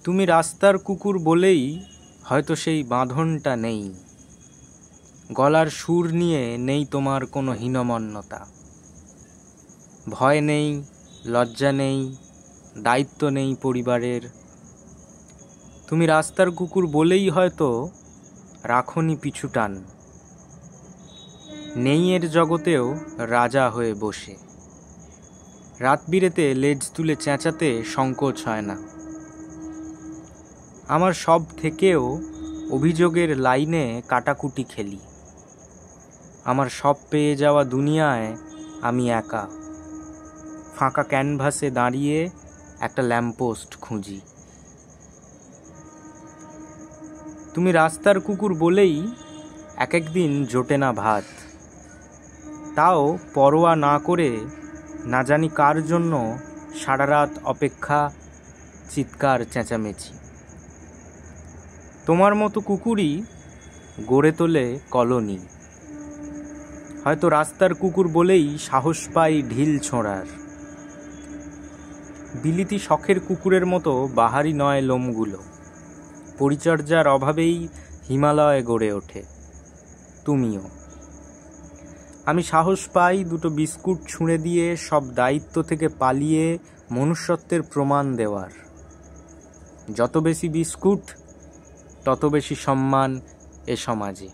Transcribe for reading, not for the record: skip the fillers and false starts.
তুমি রাস্তার কুকুর বলেই হয়তো সেই বাঁধনটা নেই, গলার সুর নিয়ে নেই তোমার কোনো হীনমন্যতা। ভয় নেই, লজ্জা নেই, দায়িত্ব নেই পরিবারের। তুমি রাস্তার কুকুর বলেই হয়তো রাখনি পিছু টান, নেই এর জগতেও রাজা হয়ে বসে। রাত বিরেতে লেজ তুলে চেঁচাতে সংকোচ হয় না। আমার সব থেকেও অভিযোগের লাইনে কাটাকুটি খেলি। আমার সব পেয়ে যাওয়া দুনিয়ায় আমি একা, ফাঁকা ক্যানভাসে দাঁড়িয়ে একটা ল্যাম্পপোস্ট খুঁজি। তুমি রাস্তার কুকুর বলেই এক একদিন জোটে না ভাত, তাও পরোয়া না করে না জানি কার জন্য সারা রাত অপেক্ষা, চিৎকার চেঁচামেচি। তোমার মতো কুকুরই গড়ে তোলে কলোনি। হয়তো রাস্তার কুকুর বলেই সাহস পাই ঢিল ছোঁড়ার। বিলিতি শখের কুকুরের মতো বাহারি নয় লোমগুলো, পরিচর্যার অভাবেই হিমালয় গড়ে ওঠে। তুমিও। আমি সাহস পাই দুটো বিস্কুট ছুঁড়ে দিয়ে সব দায়িত্ব থেকে পালিয়ে মনুষ্যত্বের প্রমাণ দেওয়ার। যত বেশি বিস্কুট তত বেশি সম্মান এ সমাজে।